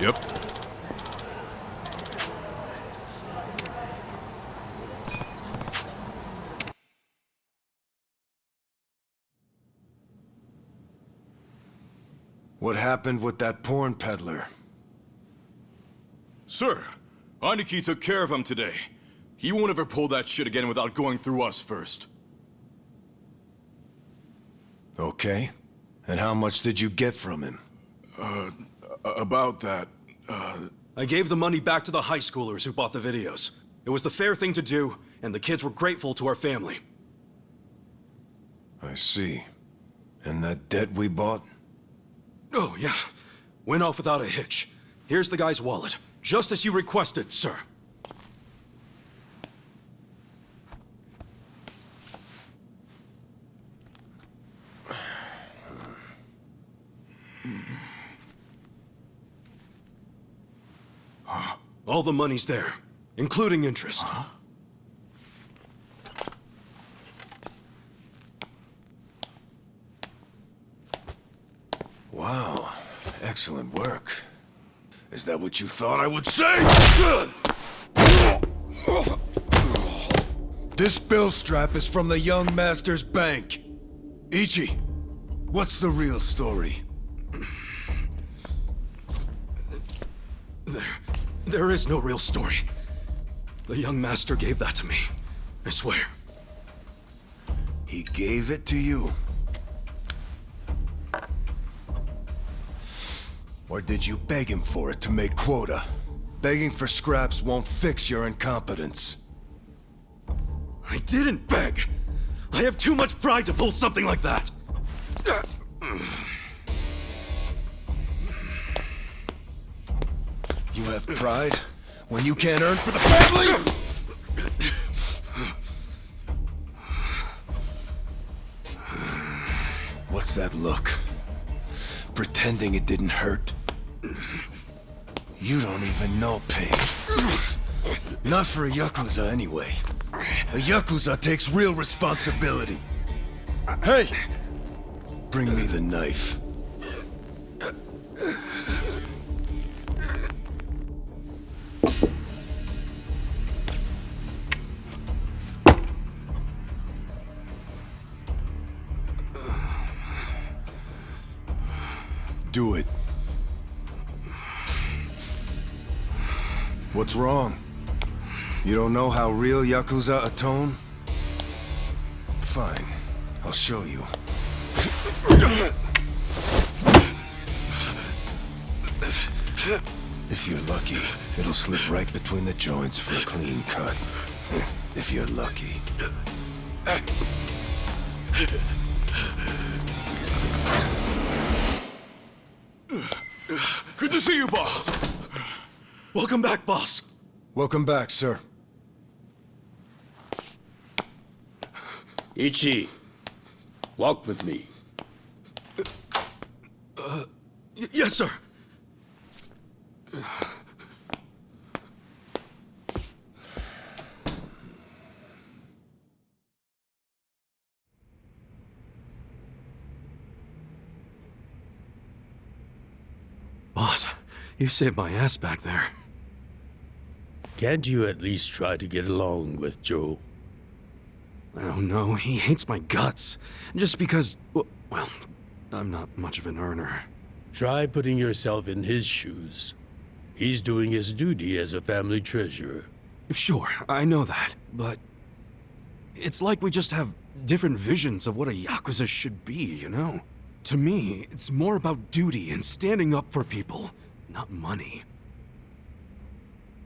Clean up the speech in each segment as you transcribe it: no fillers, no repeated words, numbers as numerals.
Yep. What happened with that porn peddler? Sir, Aniki took care of him today. He won't ever pull that shit again without going through us first. Okay. And how much did you get from him? About that, I gave the money back to the high schoolers who bought the videos. It was the fair thing to do, and the kids were grateful to our family. I see. And that debt we bought? Oh, yeah. Went off without a hitch. Here's the guy's wallet. Just as you requested, sir. All the money's there, including interest. Wow. Excellent work. Is that what you thought I would say? This bill strap is from the young master's bank. Ichi, what's the real story? There is no real story. The young master gave that to me. I swear. He gave it to you? Or did you beg him for it to make quota? Begging for scraps won't fix your incompetence. I didn't beg! I have too much pride to pull something like that! You have pride when you can't earn for the family? What's that look? Pretending it didn't hurt. You don't even know pain. Not for a Yakuza anyway. A Yakuza takes real responsibility. Hey! Bring me the knife. Do it. What's wrong? You don't know how real Yakuza atone? Fine. I'll show you. If you're lucky, it'll slip right between the joints for a clean cut. If you're lucky. good to see you, boss. Welcome back, boss. Welcome back, sir. Ichi, walk with me. Yes, sir. Boss, you saved my ass back there. Can't you at least try to get along with Joe? Oh no, he hates my guts. Just because, well, I'm not much of an earner. Try putting yourself in his shoes. He's doing his duty as a family treasurer. Sure, I know that, but it's like we just have different visions of what a Yakuza should be, you know? To me, it's more about duty and standing up for people, not money.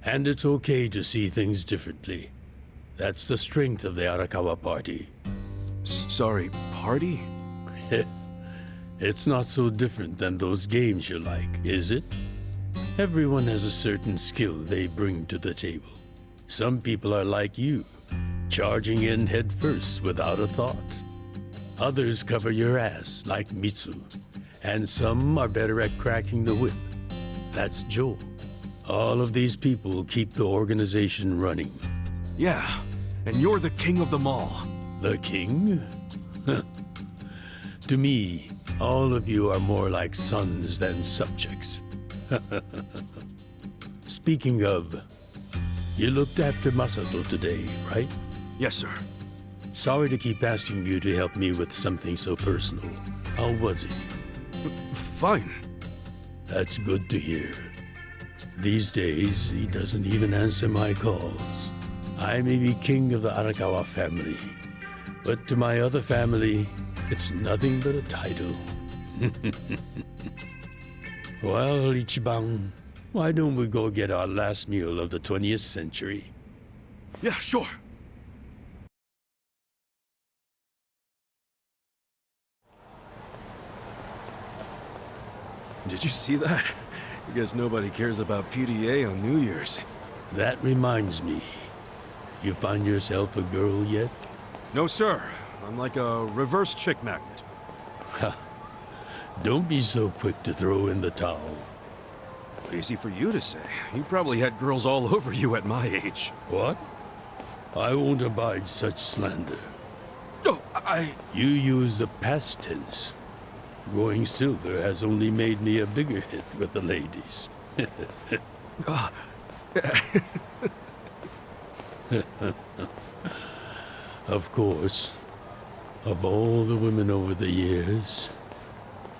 And it's okay to see things differently. That's the strength of the Arakawa party. Sorry, party? It's not so different than those games you like, is it? Everyone has a certain skill they bring to the table. Some people are like you, charging in head first without a thought. Others cover your ass, like Mitsu. And some are better at cracking the whip. That's Joe. All of these people keep the organization running. Yeah, and you're the king of them all. The king? To me, all of you are more like sons than subjects. Speaking of, you looked after Masato today, right? Yes, sir. Sorry to keep asking you to help me with something so personal. How was he? Fine. That's good to hear. These days, he doesn't even answer my calls. I may be king of the Arakawa family, but to my other family, it's nothing but a title. Well, Ichiban, why don't we go get our last meal of the 20th century? Yeah, sure. Did you see that? I guess nobody cares about PDA on New Year's. That reminds me. You find yourself a girl yet? No, sir. I'm like a reverse chick magnet. Don't be so quick to throw in the towel. Easy for you to say. You probably had girls all over you at my age. What? I won't abide such slander. No, You use the past tense. Going silver has only made me a bigger hit with the ladies. Of course, of all the women over the years,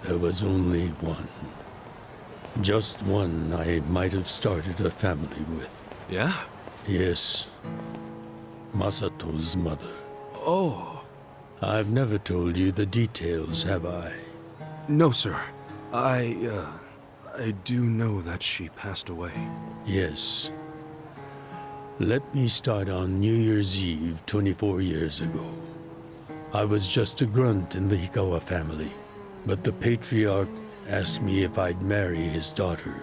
there was only one. Just one I might have started a family with. Yeah? Yes, Masato's mother. Oh. I've never told you the details, have I? No, sir. I do know that she passed away. Yes. Let me start on New Year's Eve 24 years ago. I was just a grunt in the Hikawa family, but the patriarch asked me if I'd marry his daughter.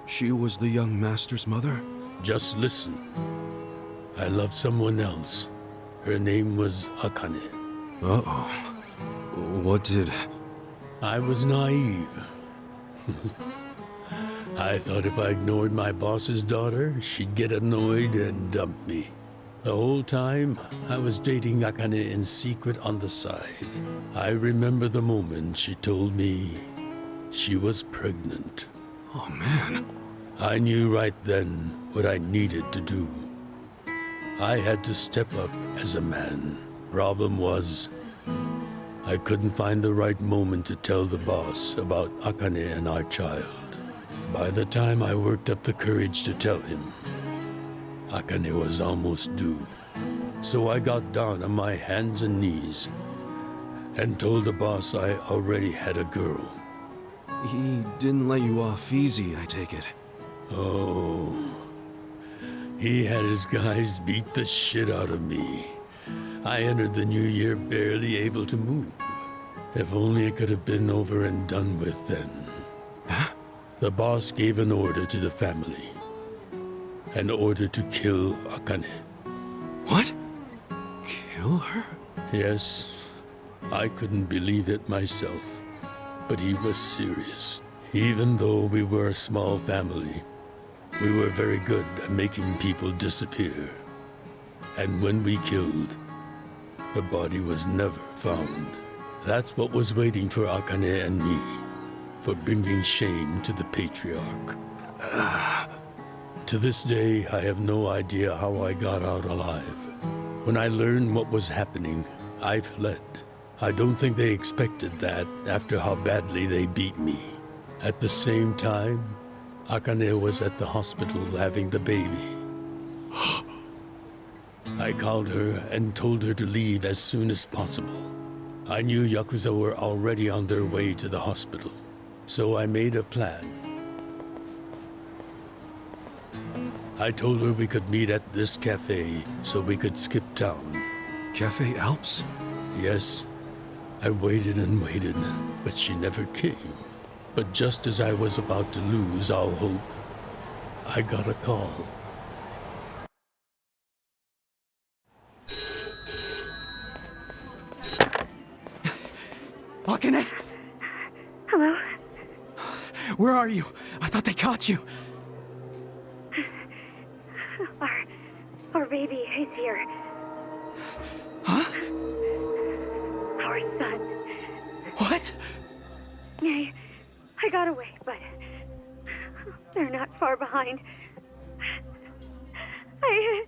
She was the young master's mother? Just listen. I loved someone else. Her name was Akane. Uh-oh. What did... I was naive. I thought if I ignored my boss's daughter, she'd get annoyed and dump me. The whole time, I was dating Akane in secret on the side. I remember the moment she told me she was pregnant. Oh, man. I knew right then what I needed to do. I had to step up as a man. Problem was, I couldn't find the right moment to tell the boss about Akane and our child. By the time I worked up the courage to tell him, Akane was almost due. So I got down on my hands and knees and told the boss I already had a girl. He didn't let you off easy, I take it. Oh, he had his guys beat the shit out of me. I entered the new year barely able to move. If only it could have been over and done with then. Huh? The boss gave an order to the family. An order to kill Akane. What? Kill her? Yes, I couldn't believe it myself. But he was serious. Even though we were a small family, we were very good at making people disappear. And when we killed, the body was never found. That's what was waiting for Akane and me, for bringing shame to the patriarch. To this day, I have no idea how I got out alive. When I learned what was happening, I fled. I don't think they expected that after how badly they beat me. At the same time, Akane was at the hospital having the baby. I called her and told her to leave as soon as possible. I knew Yakuza were already on their way to the hospital, so I made a plan. I told her we could meet at this cafe so we could skip town. Cafe Alps? Yes, I waited and waited, but she never came. But just as I was about to lose all hope, I got a call. Akane? Hello? Where are you? I thought they caught you. Our baby is here. Huh? Our son. What? I got away, but They're not far behind. I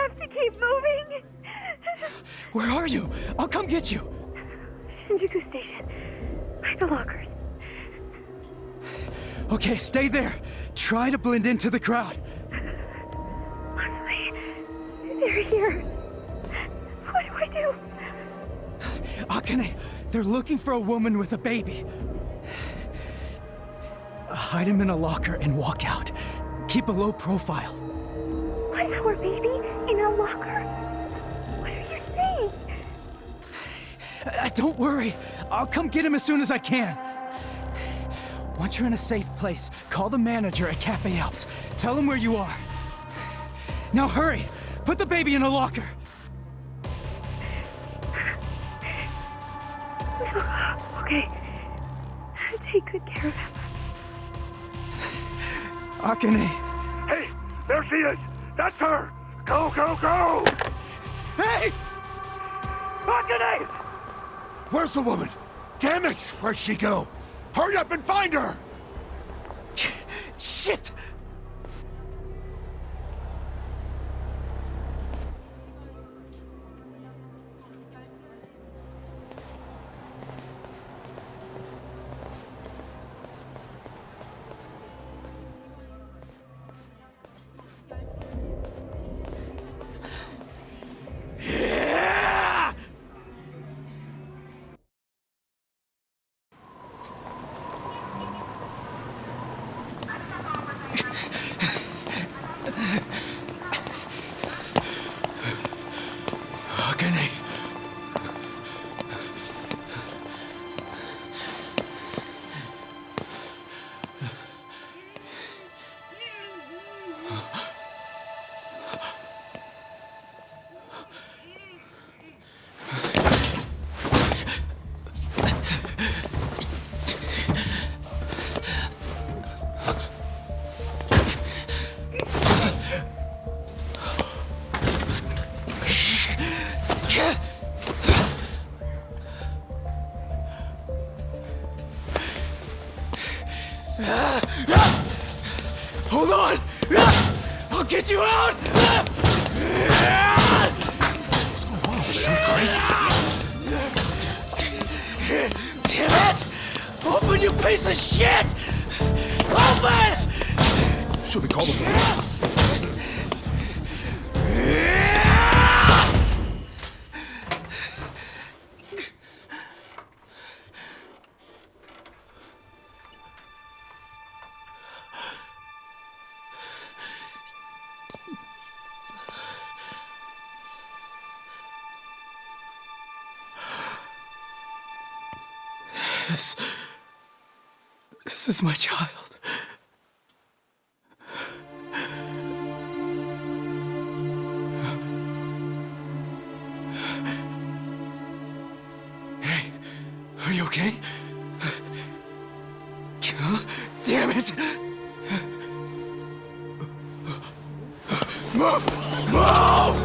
have to keep moving. Where are you? I'll come get you. Shinjuku Station. By the lockers. Okay, stay there. Try to blend into the crowd. Honestly, they're here. What do I do? Akane, they're looking for a woman with a baby. Hide him in a locker and walk out. Keep a low profile. What, our baby in a locker? What are you saying? Don't worry. I'll come get him as soon as I can. Once you're in a safe place, call the manager at Cafe Alps. Tell him where you are. Now hurry! Put the baby in a locker! Okay. Take good care of him. Akane! Hey, there she is! That's her! Go, go, go! Hey! Akane! Where's the woman? Damn it! Where'd she go? Hurry up and find her! Shit! Akane. Hold on! I'll get you out! What's going on? So crazy. Damn it! Open, you piece of shit! Open! Should we call the police? This is my child. Hey, are you okay? Damn it! Move! Move!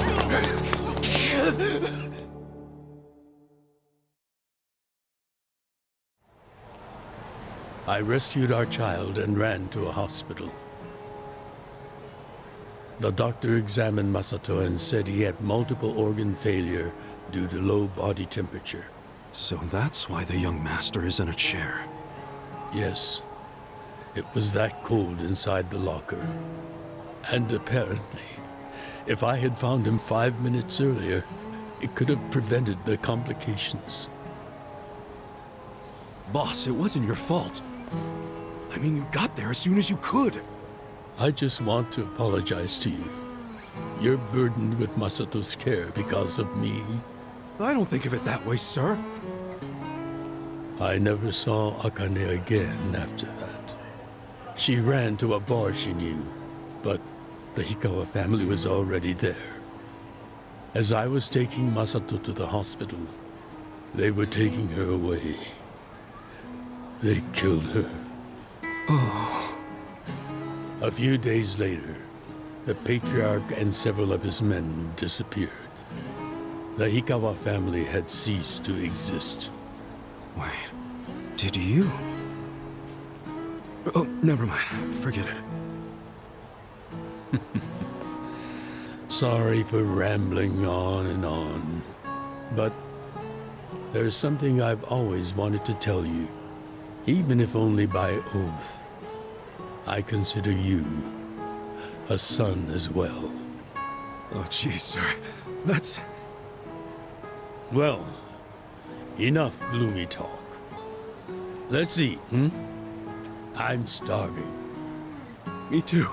I rescued our child and ran to a hospital. The doctor examined Masato and said he had multiple organ failure due to low body temperature. So that's why the young master is in a chair. Yes, it was that cold inside the locker. And apparently, if I had found him 5 minutes earlier, it could have prevented the complications. Boss, it wasn't your fault. I mean, you got there as soon as you could. I just want to apologize to you. You're burdened with Masato's care because of me. I don't think of it that way, sir. I never saw Akane again after that. She ran to a bar she knew, but the Hikawa family was already there. As I was taking Masato to the hospital, they were taking her away. They killed her. Oh. A few days later, the patriarch and several of his men disappeared. The Hikawa family had ceased to exist. Wait, did you? Oh, never mind. Forget it. Sorry for rambling on and on, but there's something I've always wanted to tell you, even if only by oath. I consider you a son as well. Oh, geez, sir. That's... Well, enough gloomy talk. Let's eat, I'm starving. Me too.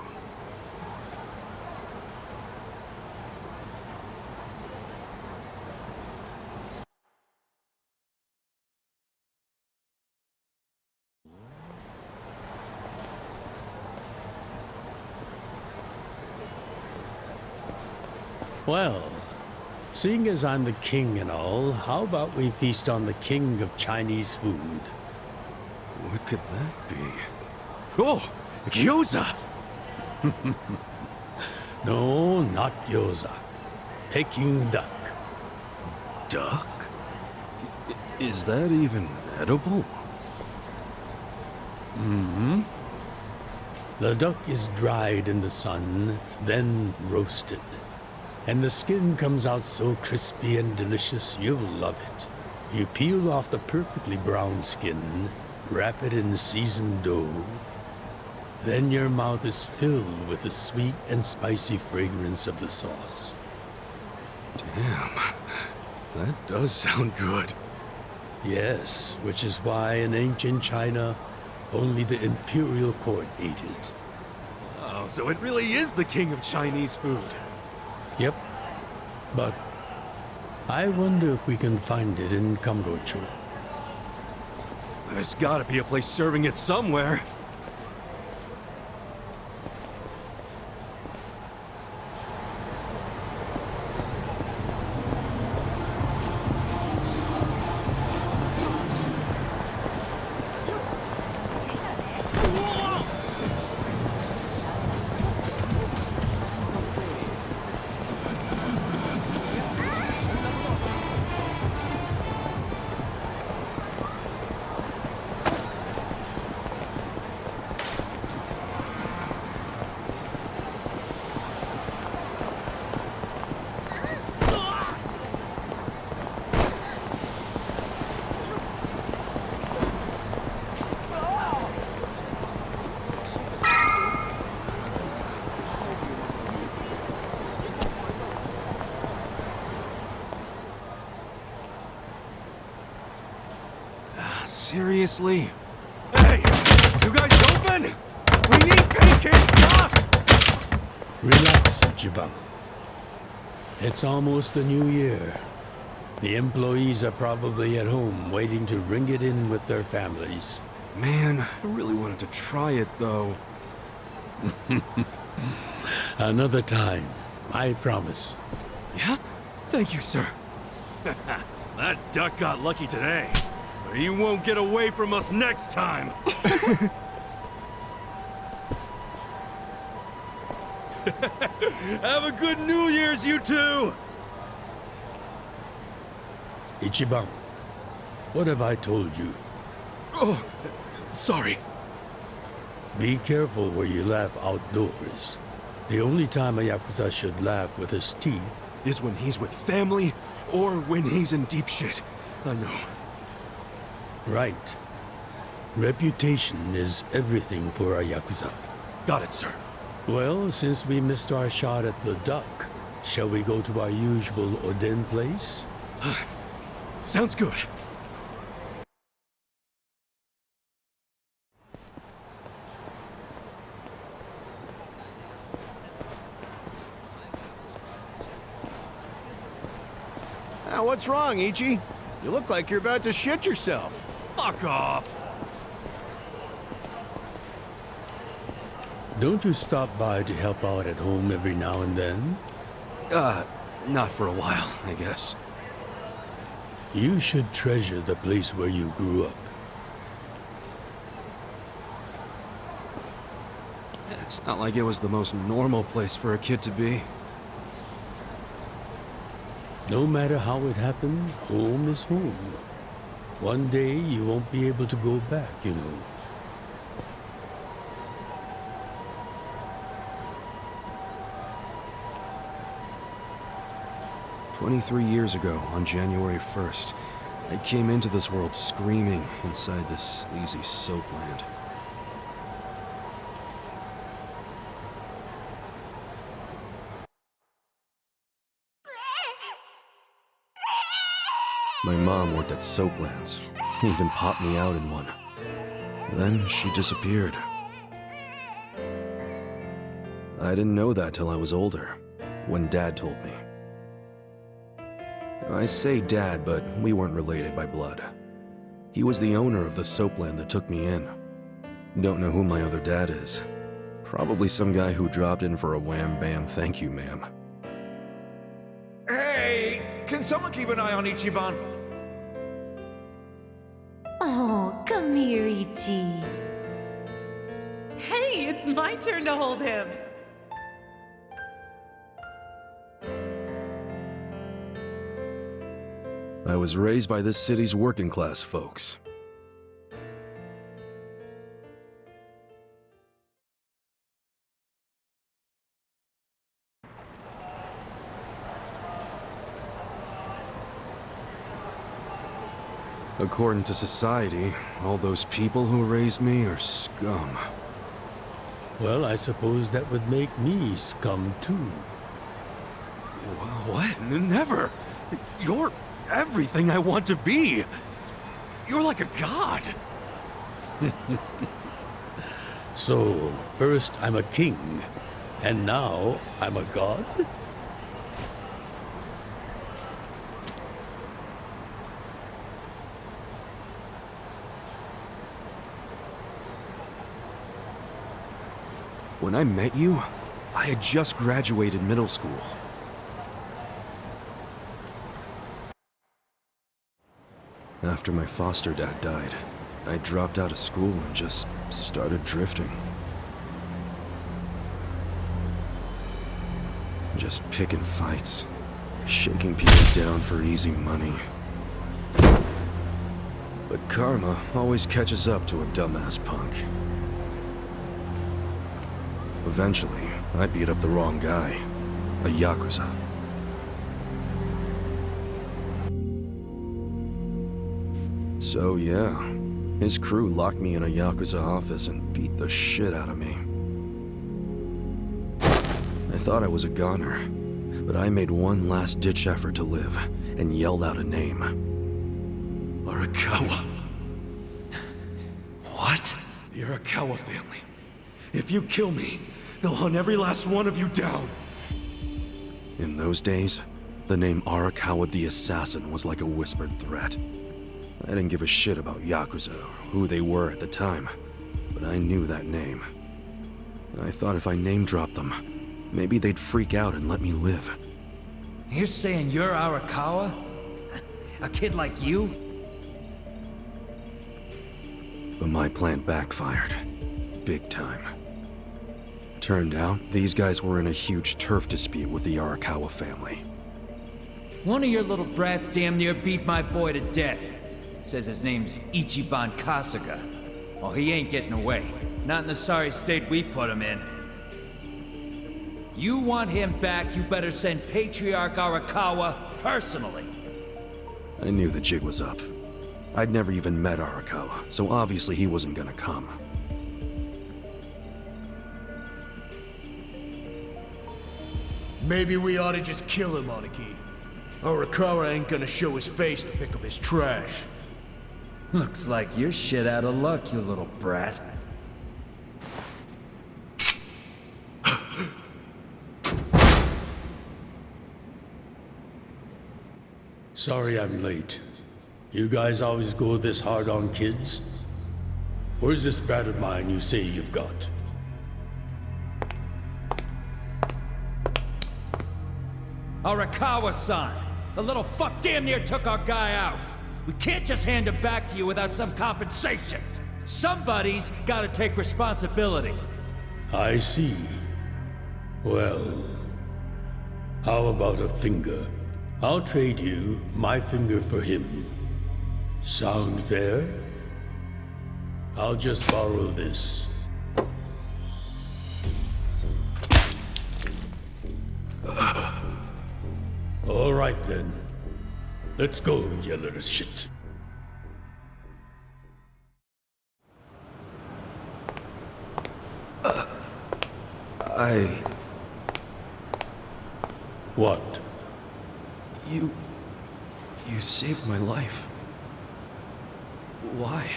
Well, seeing as I'm the king and all, how about we feast on the king of Chinese food? What could that be? Oh! Yakuza! No, not gyoza. Peking duck. Duck? Is that even edible? The duck is dried in the sun, then roasted. And the skin comes out so crispy and delicious, you'll love it. You peel off the perfectly brown skin, wrap it in seasoned dough. Then your mouth is filled with the sweet and spicy fragrance of the sauce. Damn. That does sound good. Yes, which is why in ancient China, only the imperial court ate it. Oh, so it really is the king of Chinese food. Yep. But I wonder if we can find it in Kamurocho. There's gotta be a place serving it somewhere. Seriously? Hey! You guys open? We need pancake duck! Relax, Ichiban. It's almost the new year. The employees are probably at home waiting to ring it in with their families. Man, I really wanted to try it, though. Another time, I promise. Yeah? Thank you, sir. That duck got lucky today. But he won't get away from us next time. Have a good New Year's, you two! Ichiban, what have I told you? Oh, sorry. Be careful where you laugh outdoors. The only time a Yakuza should laugh with his teeth Is when he's with family, or when he's in deep shit. I know. Right. Reputation is everything for a Yakuza. Got it, sir. Well, since we missed our shot at the duck, shall we go to our usual Oden place? Sounds good. What's wrong, Ichi? You look like you're about to shit yourself. Fuck off! Don't you stop by to help out at home every now and then? Not for a while, I guess. You should treasure the place where you grew up. It's not like it was the most normal place for a kid to be. No matter how it happened, home is home. One day you won't be able to go back, you know. 23 years ago, on January 1st, I came into this world screaming inside this sleazy soapland. My mom worked at Soaplands, even popped me out in one. Then she disappeared. I didn't know that till I was older, when Dad told me. I say Dad, but we weren't related by blood. He was the owner of the soapland that took me in. Don't know who my other dad is. Probably some guy who dropped in for a wham-bam thank you, ma'am. Hey, can someone keep an eye on Ichiban? Oh, come here, Ichi. Hey, it's my turn to hold him. I was raised by this city's working class folks. According to society, all those people who raised me are scum. Well, I suppose that would make me scum too. What? Never! You're everything I want to be! You're like a god! So, first I'm a king, and now I'm a god? When I met you, I had just graduated middle school. After my foster dad died, I dropped out of school and just started drifting. Just picking fights, shaking people down for easy money. But karma always catches up to a dumbass punk. Eventually, I beat up the wrong guy, a Yakuza. So yeah, his crew locked me in a Yakuza office and beat the shit out of me. I thought I was a goner, but I made one last-ditch effort to live and yelled out a name. Arakawa. What? The Arakawa family. If you kill me, they'll hunt every last one of you down. In those days, the name Arakawa the Assassin was like a whispered threat. I didn't give a shit about Yakuza or who they were at the time, but I knew that name. I thought if I name-dropped them, maybe they'd freak out and let me live. You're saying you're Arakawa? A kid like you? But my plan backfired. Big time. Turned out, these guys were in a huge turf dispute with the Arakawa family. One of your little brats damn near beat my boy to death. Says his name's Ichiban Kasuga. Oh, he ain't getting away. Not in the sorry state we put him in. You want him back, you better send Patriarch Arakawa personally. I knew the jig was up. I'd never even met Arakawa, so obviously he wasn't gonna come. Maybe we ought to just kill him, Aniki. Arakawa ain't gonna show his face to pick up his trash. Looks like you're shit out of luck, you little brat. Sorry I'm late. You guys always go this hard on kids? Where's this brat of mine you say you've got? Arakawa-san! The little fuck damn near took our guy out! We can't just hand him back to you without some compensation! Somebody's gotta take responsibility! I see. Well, how about a finger? I'll trade you my finger for him. Sound fair? I'll just borrow this. All right. right then. Let's go, you little shit. What? You saved my life. Why?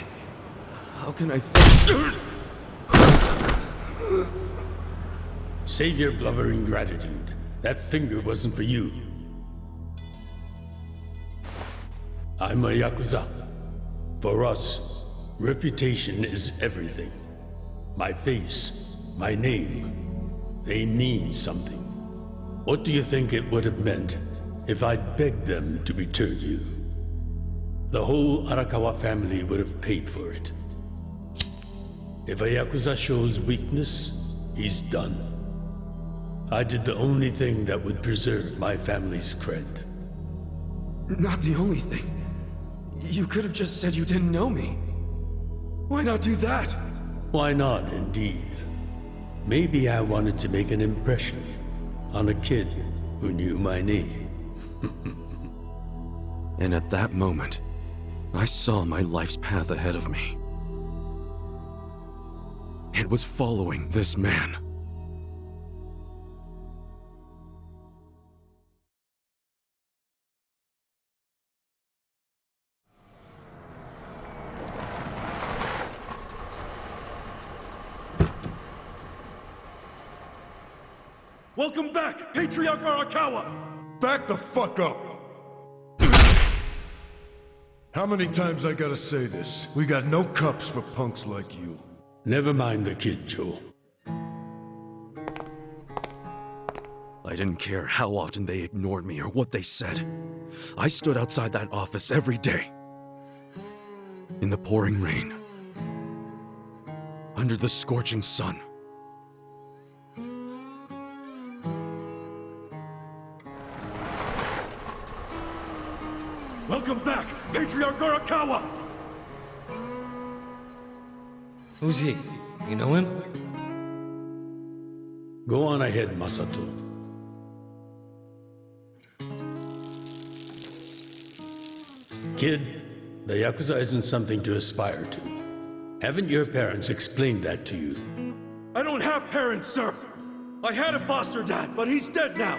How can I Save your blubbering gratitude. That finger wasn't for you. I'm a Yakuza. For us, reputation is everything. My face, my name, they mean something. What do you think it would have meant if I'd begged them to return you? The whole Arakawa family would have paid for it. If a Yakuza shows weakness, he's done. I did the only thing that would preserve my family's cred. Not the only thing. You could have just said you didn't know me. Why not do that? Why not, indeed? Maybe I wanted to make an impression on a kid who knew my name. And at that moment, I saw my life's path ahead of me. It was following this man. Welcome back, Patriarch Arakawa! Back the fuck up! How many times I gotta say this? We got no cups for punks like you. Never mind the kid, Joe. I didn't care how often they ignored me or what they said. I stood outside that office every day. In the pouring rain. Under the scorching sun. Welcome back, Patriarch Arakawa! Who's he? You know him? Go on ahead, Masato. Kid, the Yakuza isn't something to aspire to. Haven't your parents explained that to you? I don't have parents, sir! I had a foster dad, but he's dead now!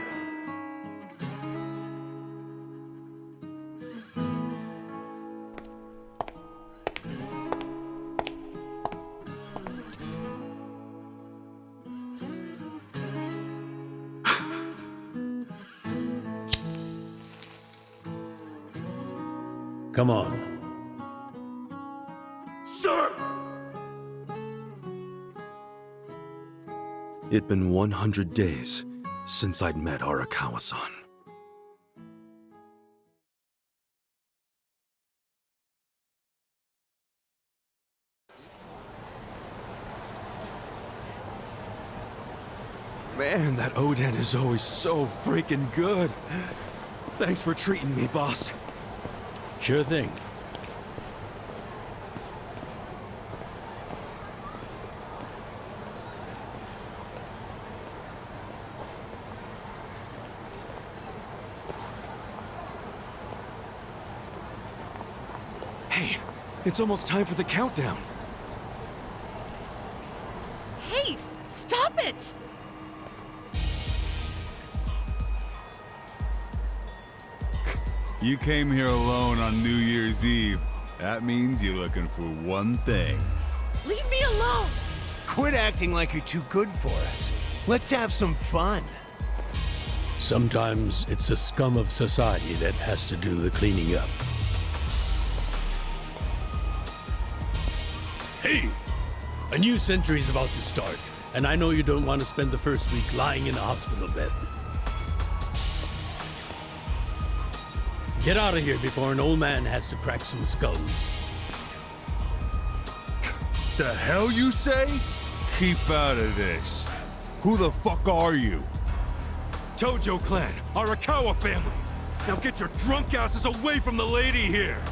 Come on. Sir! It'd been 100 days since I'd met Arakawa-san. Man, that Oden is always so freaking good. Thanks for treating me, boss. Sure thing. Hey, it's almost time for the countdown. Hey, stop it! You came here alone on New Year's Eve. That means you're looking for one thing. Leave me alone! Quit acting like you're too good for us. Let's have some fun. Sometimes it's the scum of society that has to do the cleaning up. Hey! A new century's about to start, and I know you don't want to spend the first week lying in a hospital bed. Get out of here before an old man has to crack some skulls. The hell you say? Keep out of this. Who the fuck are you? Tojo clan, Arakawa family. Now get your drunk asses away from the lady here.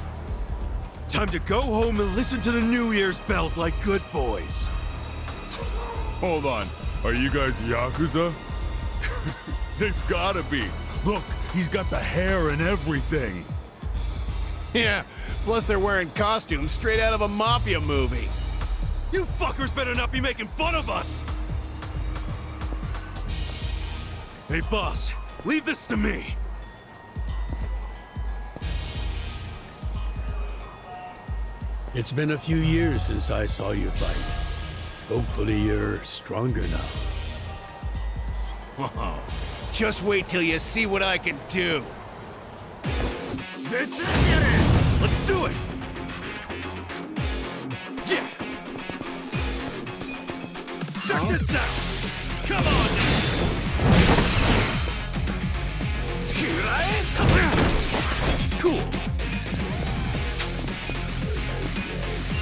Time to go home and listen to the New Year's bells like good boys. Hold on. Are you guys Yakuza? They've gotta be. Look, He's got the hair and everything. Yeah, plus they're wearing costumes straight out of a mafia movie. You fuckers better not be making fun of us! Hey, boss, leave this to me. It's been a few years since I saw you fight. Hopefully you're stronger now. Whoa. Just wait till you see what I can do. Let's do it! Yeah! Check this out! Come on now! Cool!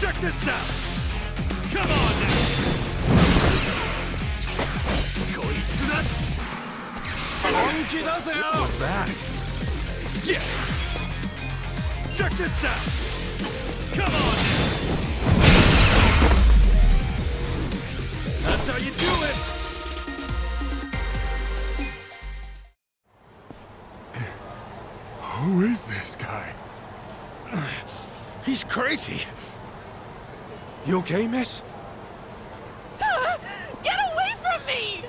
Check this out! Come on now! What was that? Yeah! Check this out! Come on now! That's how you do it! Who is this guy? He's crazy. You okay, miss? Get away from me!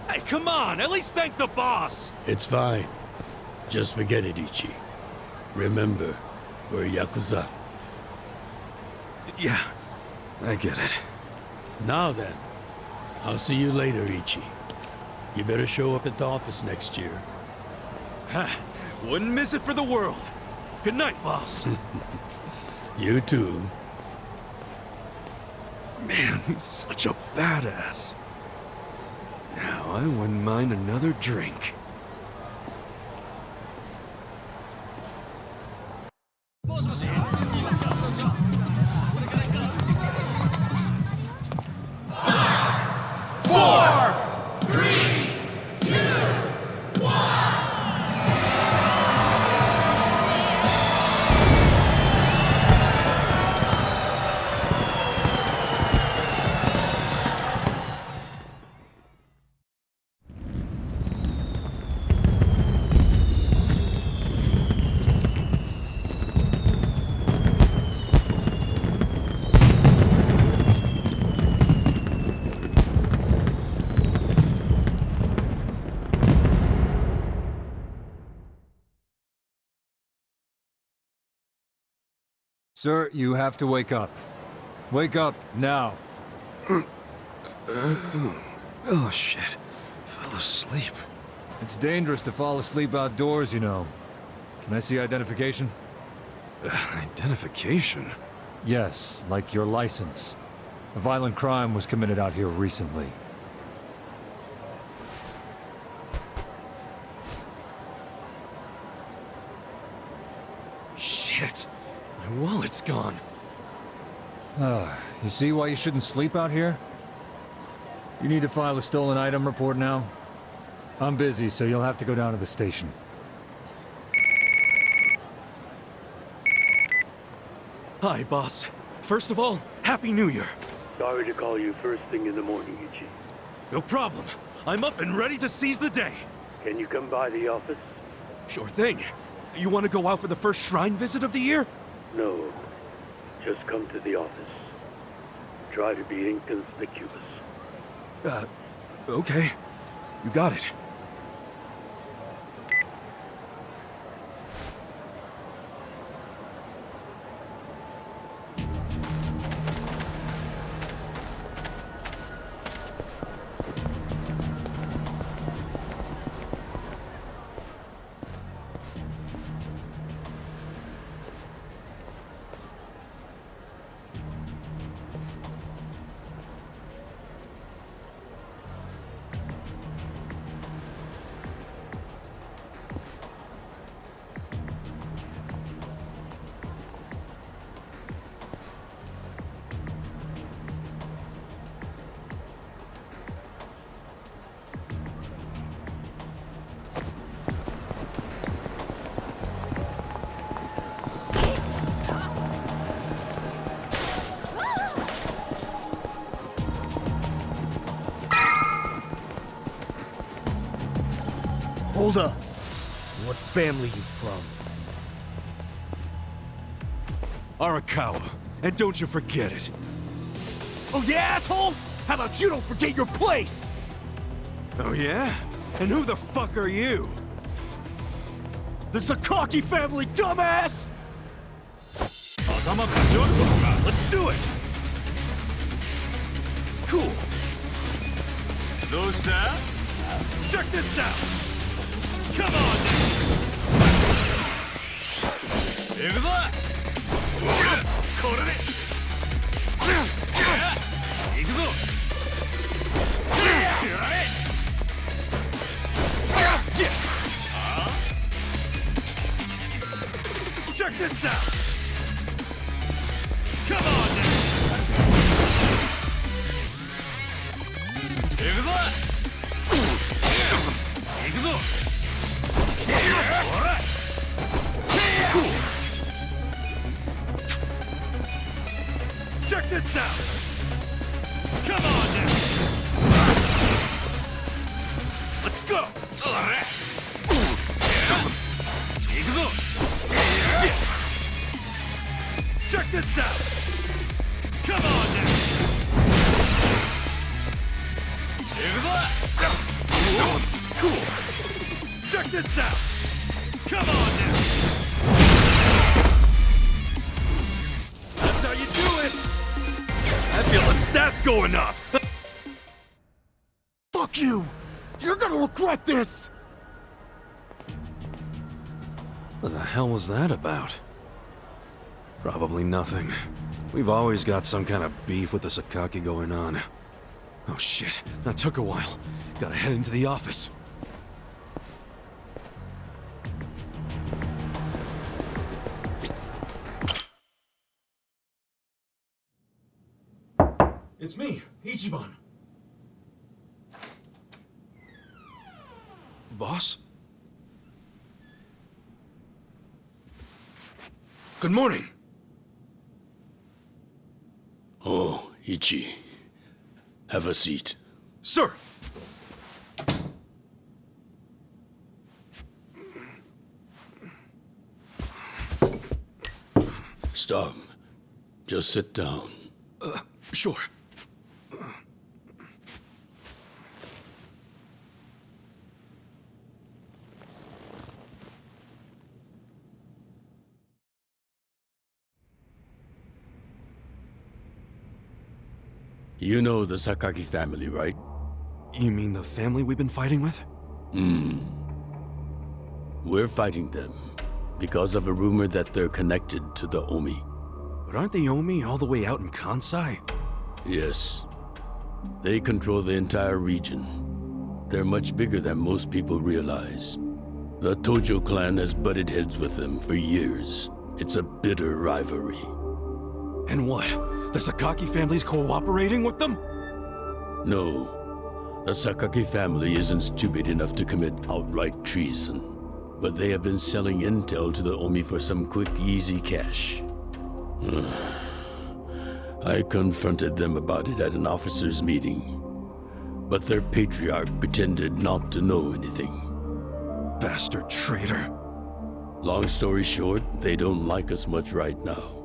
Hey, come on! At least thank the boss! It's fine. Just forget it, Ichi. Remember, we're Yakuza. Yeah, I get it. Now then, I'll see you later, Ichi. You better show up at the office next year. Ha! Wouldn't miss it for the world. Good night, boss. You too. Man, he's such a badass. Now, I wouldn't mind another drink. Sir, you have to wake up. Wake up, now. Oh, shit. Fell asleep. It's dangerous to fall asleep outdoors, you know. Can I see identification? Identification? Yes, like your license. A violent crime was committed out here recently. Shit. My wallet's gone. You see why you shouldn't sleep out here? You need to file a stolen item report now? I'm busy, so you'll have to go down to the station. Hi, boss. First of all, Happy New Year. Sorry to call you first thing in the morning, Ichi. No problem. I'm up and ready to seize the day. Can you come by the office? Sure thing. You want to go out for the first shrine visit of the year? No. Just come to the office. Try to be inconspicuous. Okay. You got it. Hold up. what family you from. Arakawa. And don't you forget it. Oh yeah, asshole? How about you don't forget your place? Oh yeah? And who the fuck are you? The Sakaki family, dumbass! Let's do it! Cool. Check this out! Come on Check this out! Come on now! Check this out! Come on now! Let's go! Check this out! Come on now! Cool! Check this out! Come on now! That's how you do it! I feel the stats going up! Fuck you! You're gonna regret this! What the hell was that about? Probably nothing. We've always got some kind of beef with the sakaki going on. Oh shit, that took a while. Gotta head into the office. It's me, Ichiban. Boss? Good morning. Oh, Ichi. Have a seat. Sir! Stop. Just sit down. Sure. You know the Sakaki family, right? You mean the family we've been fighting with? We're fighting them because of a rumor that they're connected to the Omi. But aren't the Omi all the way out in Kansai? Yes. They control the entire region. They're much bigger than most people realize. The Tojo clan has butted heads with them for years. It's a bitter rivalry. And what? The Sakaki family's cooperating with them? No. The Sakaki family isn't stupid enough to commit outright treason. But they have been selling intel to the Omi for some quick, easy cash. I confronted them about it at an officers' meeting. But their patriarch pretended not to know anything. Bastard traitor. Long story short, they don't like us much right now.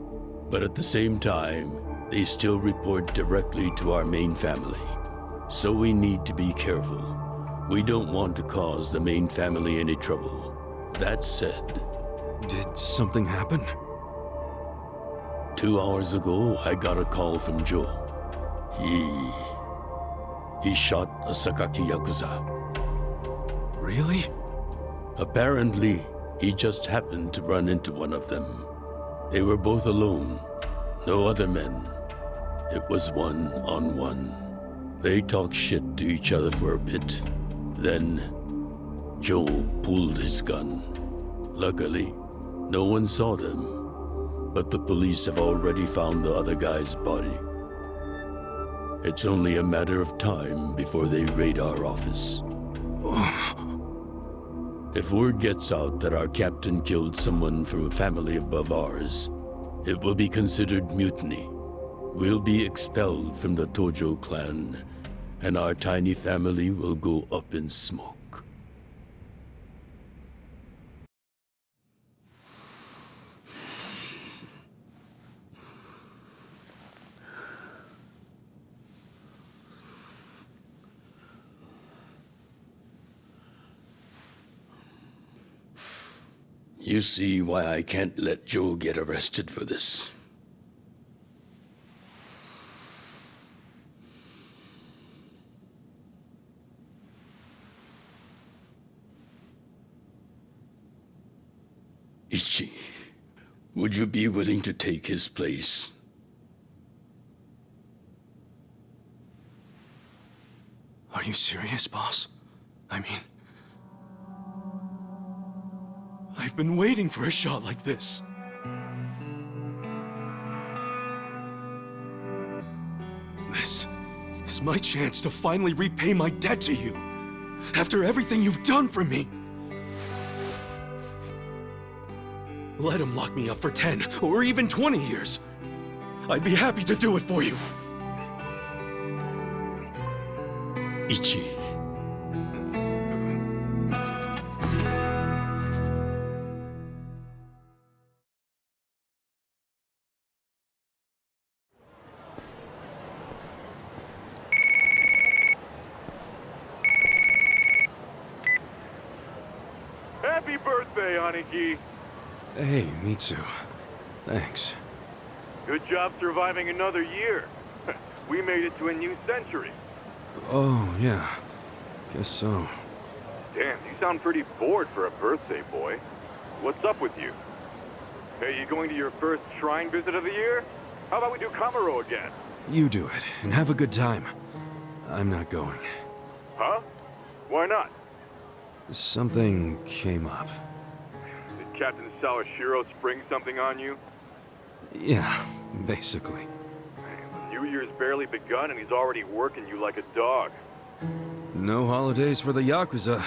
But at the same time, they still report directly to our main family. So we need to be careful. We don't want to cause the main family any trouble. That said... Did something happen? 2 hours ago, I got a call from Joe. He shot a Sakaki Yakuza. Really? Apparently, he just happened to run into one of them. They were both alone. No other men. It was one-on-one. They talked shit to each other for a bit. Then, Joe pulled his gun. Luckily, no one saw them. But the police have already found the other guy's body. It's only a matter of time before they raid our office. If word gets out that our captain killed someone from a family above ours, it will be considered mutiny. We'll be expelled from the Tojo clan, and our tiny family will go up in smoke. You see why I can't let Joe get arrested for this. Ichi, would you be willing to take his place? Are you serious, boss? I mean, I've been waiting for a shot like this. This is my chance to finally repay my debt to you, after everything you've done for me. Let him lock me up for 10 or even 20 years. I'd be happy to do it for you. Ichi. Happy birthday, Aniki. Hey, Mitsu. Thanks. Good job surviving another year. We made it to a new century. Oh, yeah. Guess so. Damn, you sound pretty bored for a birthday boy. What's up with you? Hey, you going to your first shrine visit of the year? How about we do Kamaro again? You do it, and have a good time. I'm not going. Huh? Why not? Something came up. Did Captain Sawashiro spring something on you? Yeah, basically. The New Year's barely begun and he's already working you like a dog. No holidays for the Yakuza.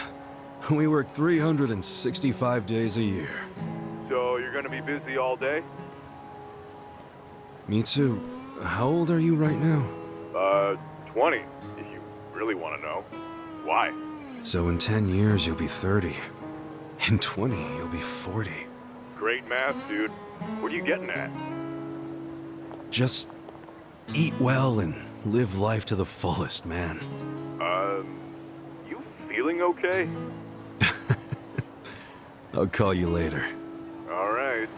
We work 365 days a year. So you're gonna be busy all day? Mitsu, how old are you right now? 20, if you really want to know. Why? So in 10 years, you'll be 30. In 20, you'll be 40. Great math, dude. What are you getting at? Just eat well and live life to the fullest, man. You feeling okay? I'll call you later. All right.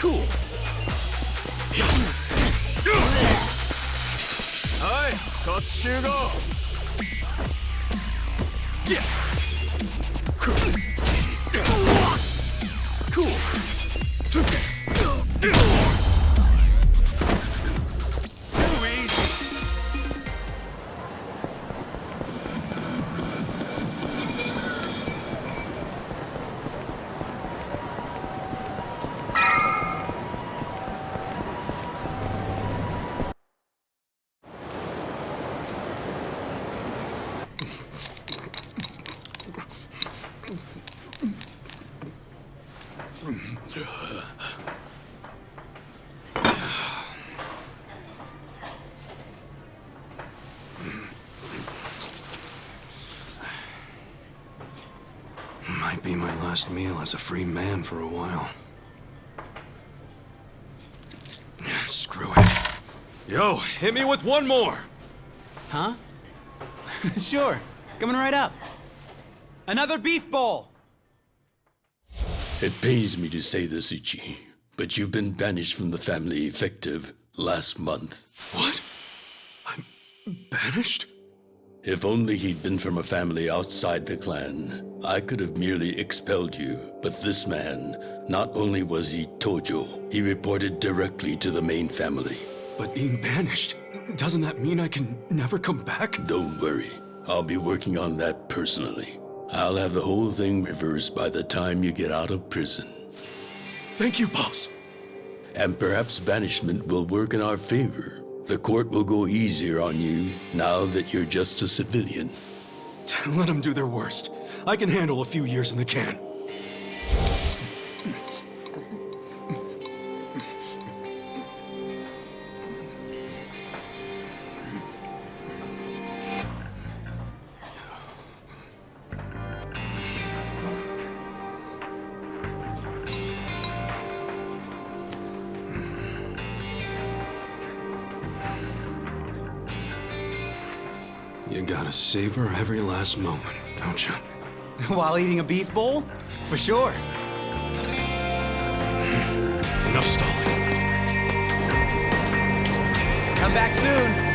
Cool. Hi, こっち集合. Yeah. Cool. Might be my last meal as a free man for a while. Screw it. Yo, hit me with one more! Huh? Sure. Coming right up. Another beef bowl! It pains me to say this, Ichi, but you've been banished from the family effective last month. What? I'm banished? If only he'd been from a family outside the clan, I could have merely expelled you. But this man, not only was he Tojo, he reported directly to the main family. But being banished, doesn't that mean I can never come back? Don't worry. I'll be working on that personally. I'll have the whole thing reversed by the time you get out of prison. Thank you, boss. and perhaps banishment will work in our favor. The court will go easier on you now that you're just a civilian. Let them do their worst. I can handle a few years in the can. You gotta savor every last moment, don't you? While eating a beef bowl? For sure. Enough stalling. Come back soon.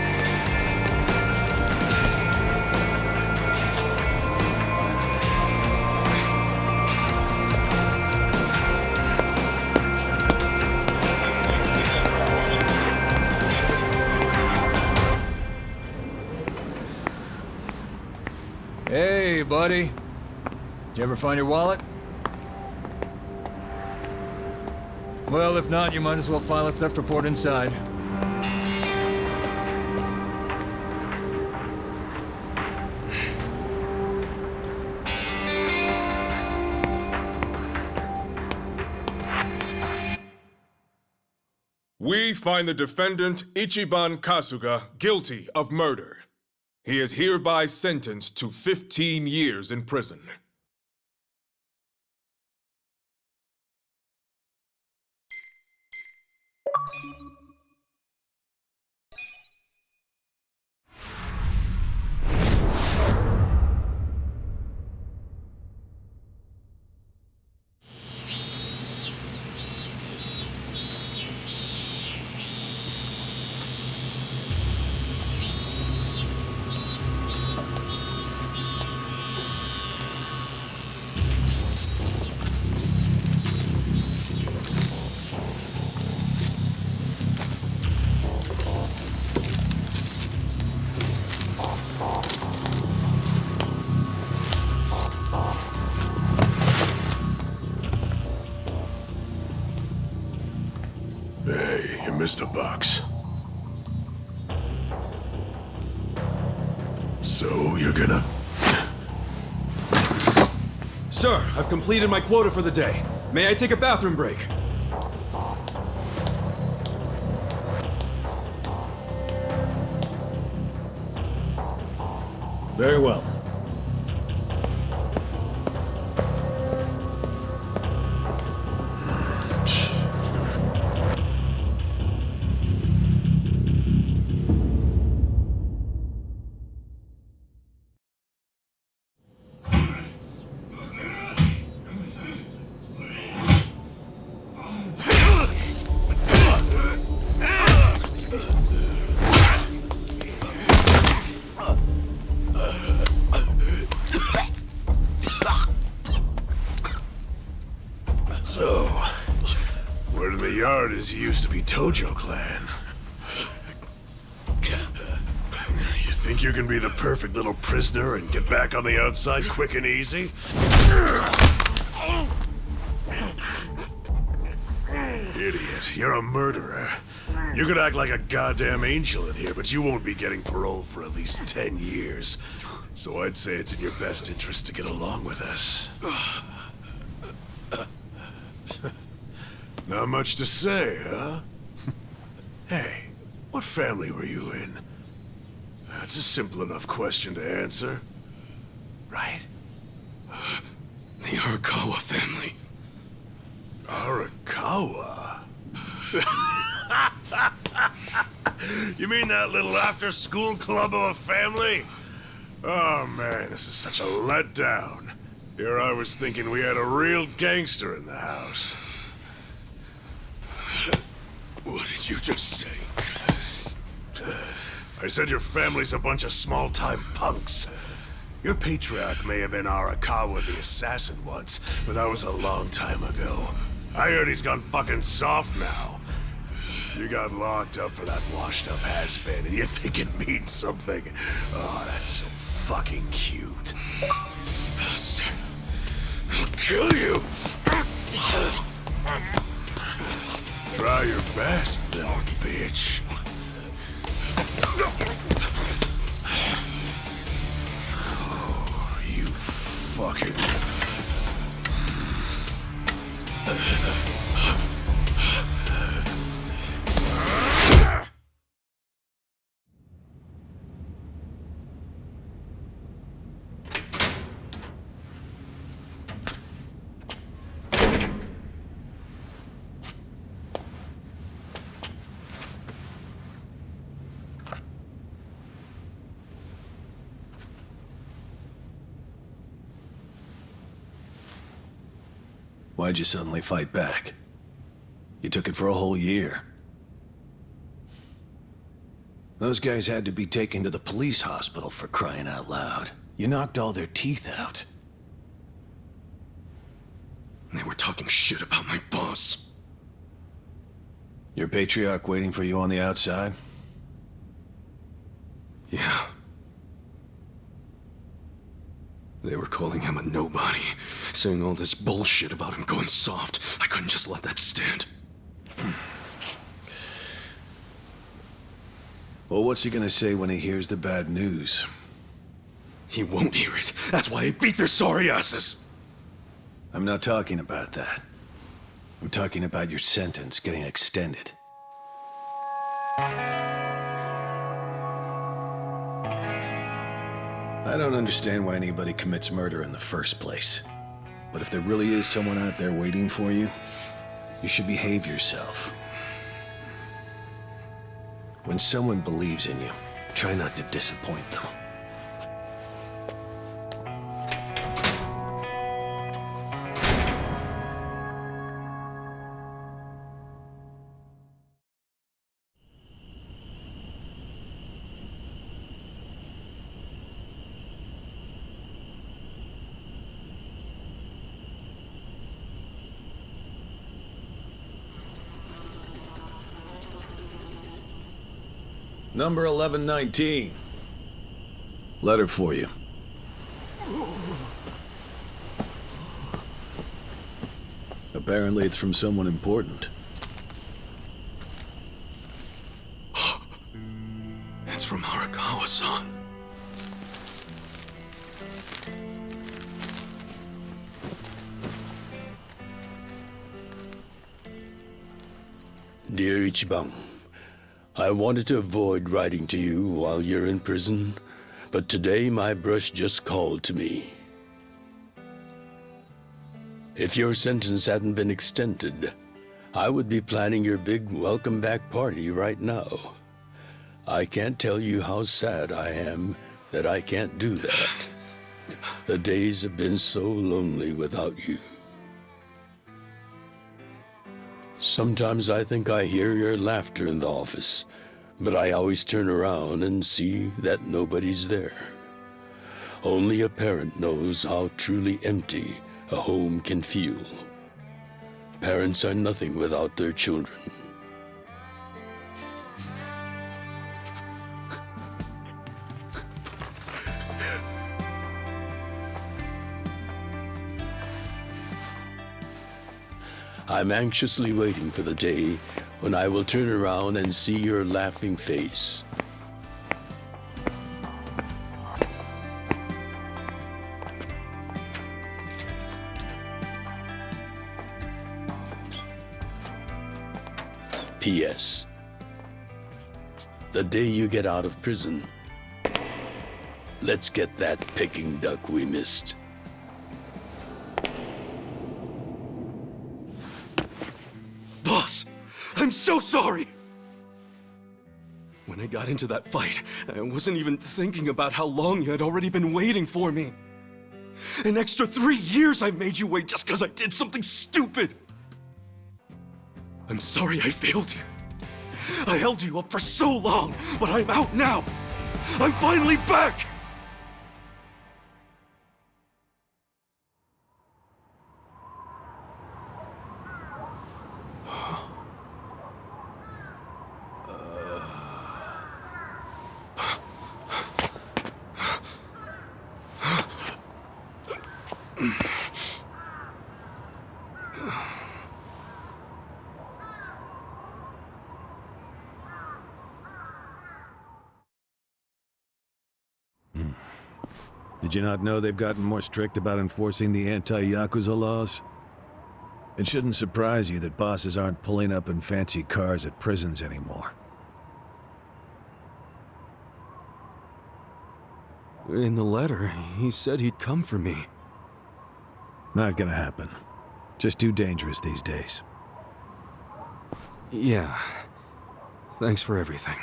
Hey, buddy. Did you ever find your wallet? Well, if not, you might as well file a theft report inside. We find the defendant, Ichiban Kasuga, guilty of murder. He is hereby sentenced to 15 years in prison. Hey, you missed a box. So, you're gonna... Sir, I've completed my quota for the day. May I take a bathroom break? Very well. So, word in the yard is you used to be Tojo Clan. You think you can be the perfect little prisoner and get back on the outside quick and easy? Idiot, you're a murderer. You could act like a goddamn angel in here, but you won't be getting parole for at least 10 years. So I'd say it's in your best interest to get along with us. Not much to say, huh? Hey, what family were you in? That's a simple enough question to answer. Right? The Arakawa family. Arakawa? You mean that little after-school club of a family? Oh man, this is such a letdown. Here I was thinking we had a real gangster in the house. What did you just say? I said your family's a bunch of small-time punks. Your patriarch may have been Arakawa the assassin once, but that was a long time ago. I heard he's gone fucking soft now. You got locked up for that washed-up has-been, and you think it means something. Oh, that's so fucking cute. Bastard. I'll kill you. Try best, little bitch. Oh, you fucking... Why'd you suddenly fight back? You took it for a whole year. Those guys had to be taken to the police hospital for crying out loud. You knocked all their teeth out. They were talking shit about my boss. Your patriarch waiting for you on the outside? Yeah. They were calling him a nobody, saying all this bullshit about him going soft. I couldn't just let that stand. Well, what's he gonna say when he hears the bad news? He won't hear it. That's why I beat their sorry asses. I'm not talking about that. I'm talking about your sentence getting extended. I don't understand why anybody commits murder in the first place. But if there really is someone out there waiting for you, you should behave yourself. When someone believes in you, try not to disappoint them. Number 1119. Letter for you. Apparently it's from someone important. It's from Arakawa-san. Dear Ichiban, I wanted to avoid writing to you while you're in prison, but today my brush just called to me. If your sentence hadn't been extended, I would be planning your big welcome back party right now. I can't tell you how sad I am that I can't do that. The days have been so lonely without you. Sometimes I think I hear your laughter in the office, but I always turn around and see that nobody's there. Only a parent knows how truly empty a home can feel. Parents are nothing without their children. I'm anxiously waiting for the day when I will turn around and see your laughing face. P.S. The day you get out of prison, let's get that Peking duck we missed. Boss, I'm so sorry! When I got into that fight, I wasn't even thinking about how long you had already been waiting for me. An extra 3 years I made you wait just because I did something stupid! I'm sorry I failed you. I held you up for so long, but I'm out now! I'm finally back! Did you not know they've gotten more strict about enforcing the anti-Yakuza laws? It shouldn't surprise you that bosses aren't pulling up in fancy cars at prisons anymore. In the letter, he said he'd come for me. Not gonna happen. Just too dangerous these days. Yeah. Thanks for everything.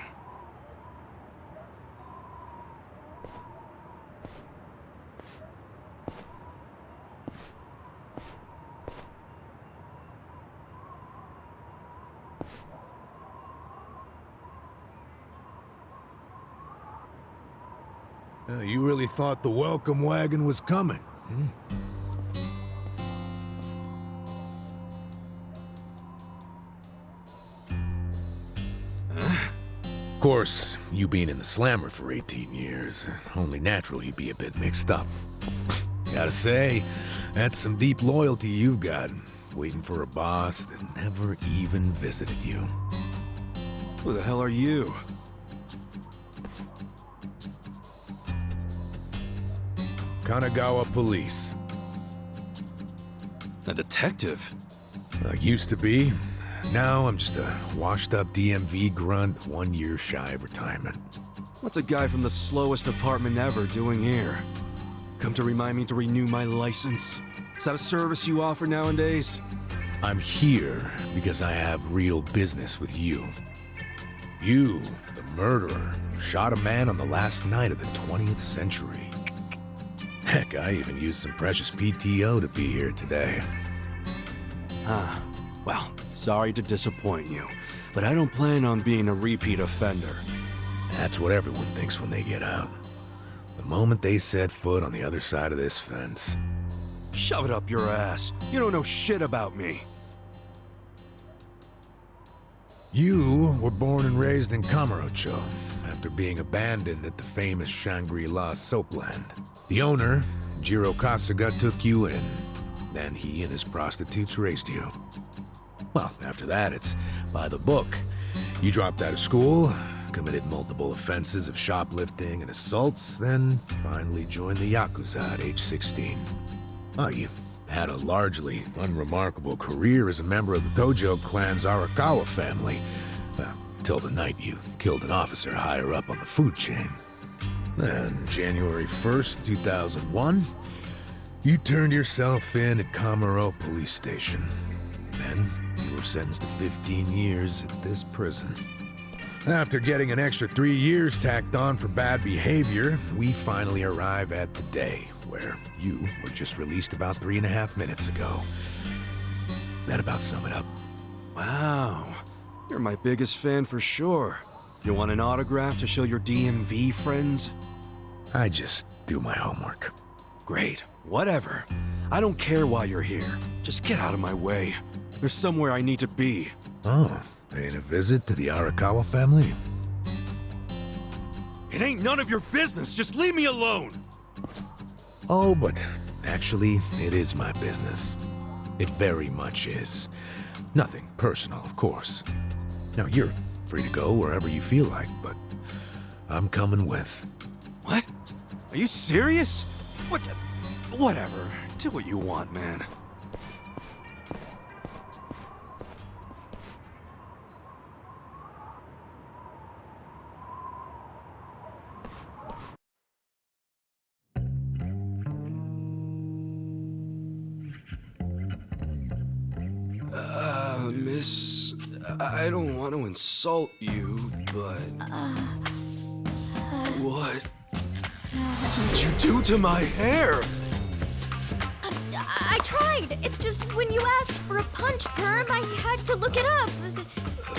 You really thought the welcome wagon was coming, hmm? Of course, you being in the slammer for 18 years, only natural you'd be a bit mixed up. Gotta say, that's some deep loyalty you've got, waiting for a boss that never even visited you. Who the hell are you? Kanagawa Police. A detective? Used to be. Now I'm just a washed-up DMV grunt 1 year shy of retirement. What's a guy from the slowest department ever doing here? Come to remind me to renew my license? Is that a service you offer nowadays? I'm here because I have real business with you. You, the murderer, shot a man on the last night of the 20th century. Heck, I even used some precious PTO to be here today. Well, sorry to disappoint you, but I don't plan on being a repeat offender. That's what everyone thinks when they get out. The moment they set foot on the other side of this fence. Shove it up your ass. You don't know shit about me. You were born and raised in Kamurocho, after being abandoned at the famous Shangri-La soapland. The owner, Jiro Kasuga, took you in. Then he and his prostitutes raised you. Well, after that, it's by the book. You dropped out of school, committed multiple offenses of shoplifting and assaults, then finally joined the Yakuza at age 16. Oh, you had a largely unremarkable career as a member of the Tojo clan's Arakawa family, till the night you killed an officer higher up on the food chain. Then, January 1st, 2001, you turned yourself in at Kamuro Police Station. Then, you were sentenced to 15 years at this prison. After getting an extra 3 years tacked on for bad behavior, we finally arrive at today, where you were just released about 3.5 minutes ago. That about sum it up. Wow. You're my biggest fan for sure. You want an autograph to show your DMV friends? I just do my homework. Great. Whatever. I don't care why you're here. Just get out of my way. There's somewhere I need to be. Oh, paying a visit to the Arakawa family? It ain't none of your business. Just leave me alone. Oh, but actually, it is my business. It very much is. Nothing personal, of course. Now, you're free to go wherever you feel like, but I'm coming with. What? Are you serious? What? Whatever. Do what you want, man. Miss, I don't want to insult you, but... What did you do to my hair? I tried. It's just when you asked for a punch perm, I had to look it up.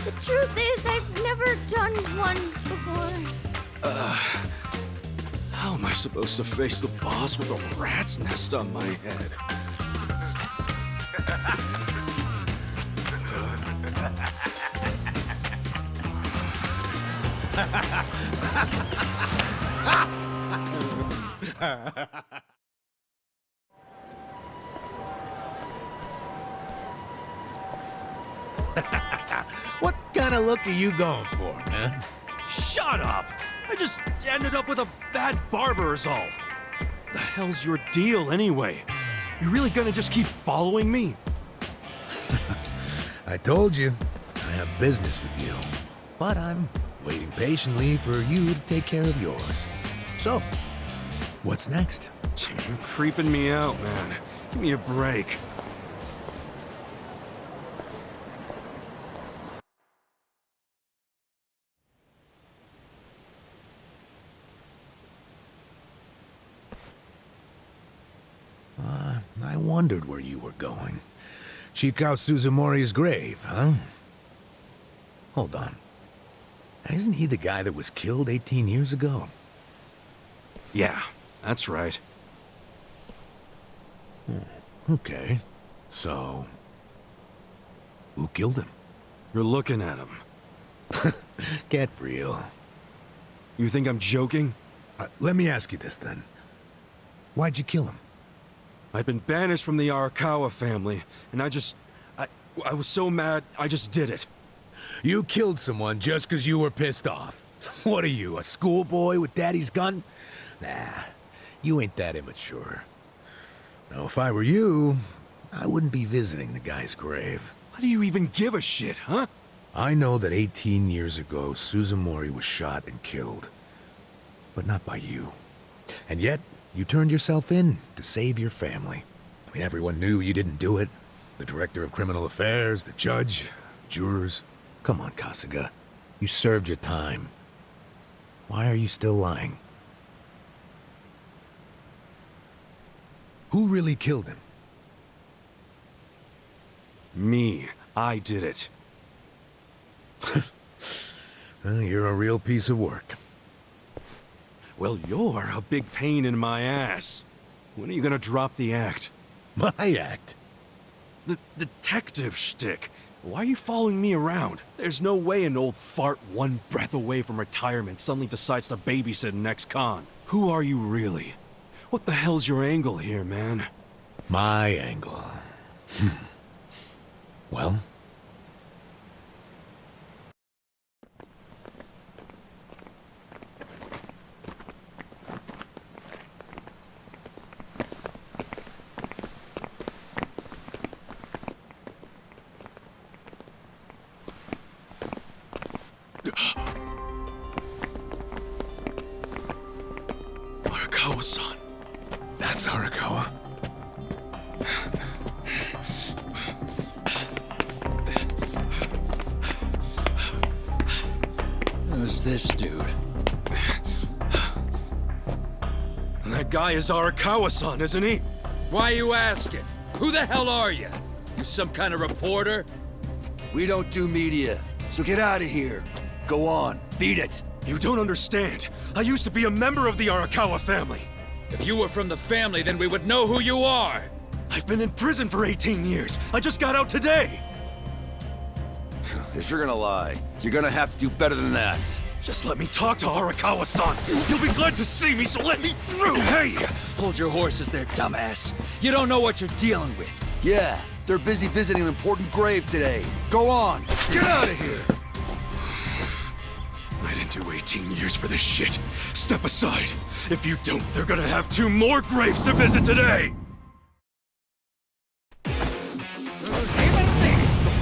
The truth is, I've never done one before. How am I supposed to face the boss with a rat's nest on my head? What kind of look are you going for, man? Shut up! I just ended up with a bad barber is all. the hell's your deal anyway? You really gonna just keep following me? I told you, I have business with you. But I'm waiting patiently for you to take care of yours. So, what's next? You're creeping me out, man. Give me a break. I wondered where you were going. Shikao Suzumori's grave, huh? Hold on. Isn't he the guy that was killed 18 years ago? Yeah, that's right. Okay. So, who killed him? You're looking at him. Get real. You think I'm joking? Let me ask you this then. Why'd you kill him? I've been banished from the Arakawa family, and I was so mad, I just did it. You killed someone just because you were pissed off. What are you, a schoolboy with daddy's gun? Nah, you ain't that immature. Now, if I were you, I wouldn't be visiting the guy's grave. Why do you even give a shit, huh? I know that 18 years ago, Suzumori was shot and killed. But not by you. And yet, you turned yourself in to save your family. I mean, everyone knew you didn't do it. The director of criminal affairs, the judge, jurors. Come on, Kasuga. You served your time. Why are you still lying? Who really killed him? Me. I did it. You're a real piece of work. Well, you're a big pain in my ass. When are you gonna drop the act? My act? The detective shtick. Why are you following me around? There's no way an old fart one breath away from retirement suddenly decides to babysit an ex-con. Who are you really? What the hell's your angle here, man? My angle. Well? Arakawa-san. That's Arakawa. Who's this dude? That guy is Arakawa-san, isn't he? Why you asking? Who the hell are you? You some kind of reporter? We don't do media, so get out of here. Go on, beat it. You don't understand. I used to be a member of the Arakawa family. If you were from the family, then we would know who you are. I've been in prison for 18 years. I just got out today. If you're gonna lie, you're gonna have to do better than that. Just let me talk to Arakawa-san. You'll be glad to see me, so let me through. Hey! Hold your horses there, dumbass. You don't know what you're dealing with. Yeah, they're busy visiting an important grave today. Go on, get out of here. I didn't do 18 years for this shit. Step aside. If you don't, they're gonna have 2 more graves to visit today! The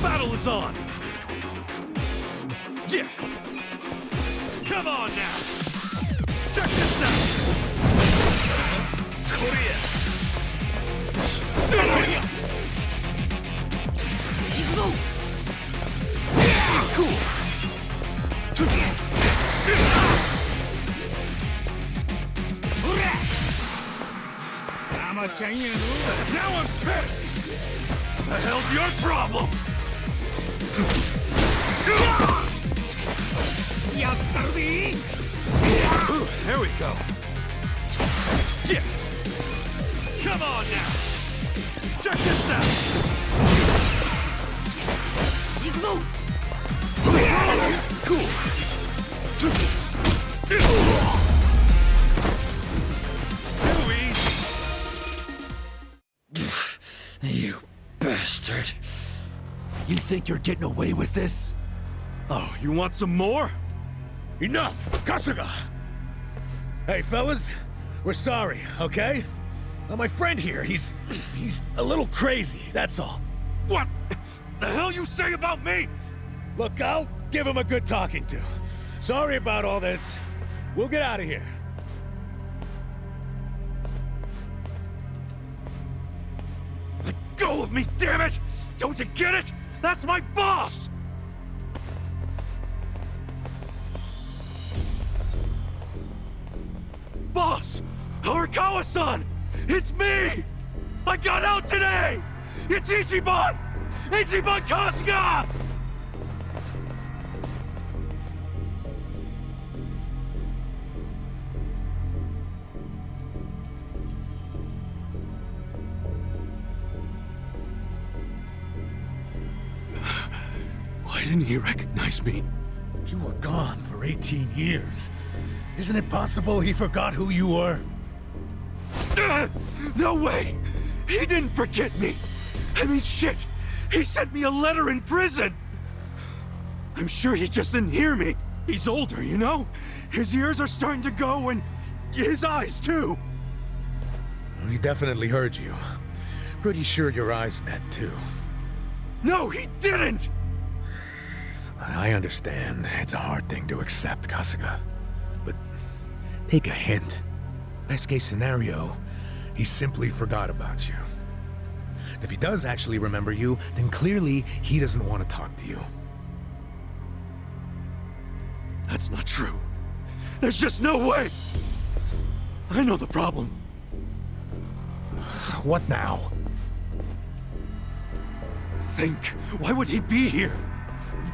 battle is on! Yeah! Come on now! Check this out! Korea! Cool! Now I'm pissed! The hell's your problem? Ooh, there we go. Yeah! Come on now! Check this out! Cool! You bastard. You think you're getting away with this? Oh, you want some more? Enough! Kasuga! Hey, fellas, We're sorry, okay? My friend here, he's a little crazy, that's all. What the hell you say about me? Look, I'll give him a good talking to. Sorry about all this. We'll get out of here. Let go of me, damn it! Don't you get it? That's my boss! Boss! Arakawa-san! It's me! I got out today! It's Ichiban! Ichiban Kasuga! Why didn't he recognize me? You were gone for 18 years. Isn't it possible he forgot who you were? No way! He didn't forget me! I mean, shit! He sent me a letter in prison! I'm sure he just didn't hear me. He's older, you know? His ears are starting to go, and his eyes, too. He definitely heard you. Pretty sure your eyes met, too. No, he didn't! I understand. It's a hard thing to accept, Kasuga. But take a hint. Best case scenario, he simply forgot about you. If he does actually remember you, then clearly he doesn't want to talk to you. That's not true. There's just no way! I know the problem. What now? Think. Why would he be here?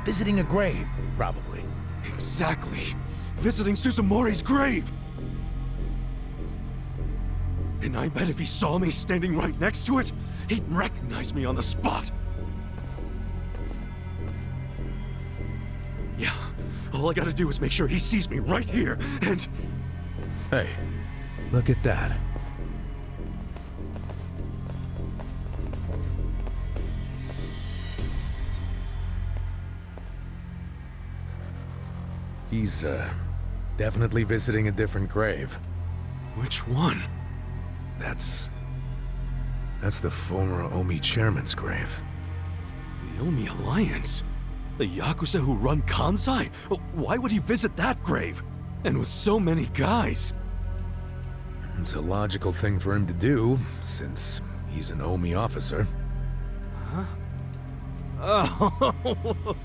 Visiting a grave, probably. Exactly. Visiting Suzumori's grave. And I bet if he saw me standing right next to it, he'd recognize me on the spot. Yeah, all I gotta do is make sure he sees me right here, and... Hey, look at that. He's, definitely visiting a different grave. Which one? That's the former Omi chairman's grave. The Omi Alliance? The Yakuza who run Kansai? Why would he visit that grave? And with so many guys? It's a logical thing for him to do, since he's an Omi officer. Huh? Oh.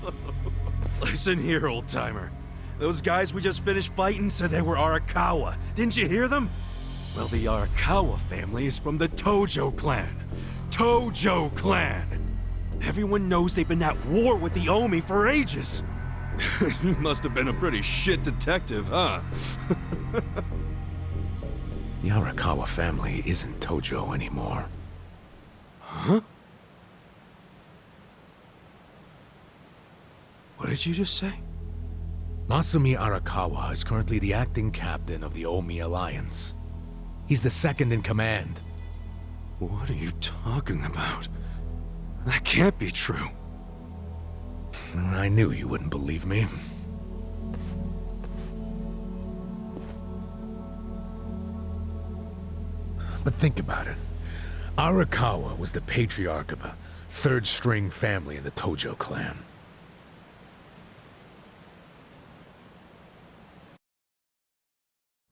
Listen here, old-timer. Those guys we just finished fighting said they were Arakawa. Didn't you hear them? Well, the Arakawa family is from the Tojo clan. Tojo clan! Everyone knows they've been at war with the Omi for ages. You must have been a pretty shit detective, huh? The Arakawa family isn't Tojo anymore. Huh? What did you just say? Masumi Arakawa is currently the acting captain of the Omi Alliance. He's the second in command. What are you talking about? That can't be true. I knew you wouldn't believe me. But think about it. Arakawa was the patriarch of a third-string family in the Tojo clan.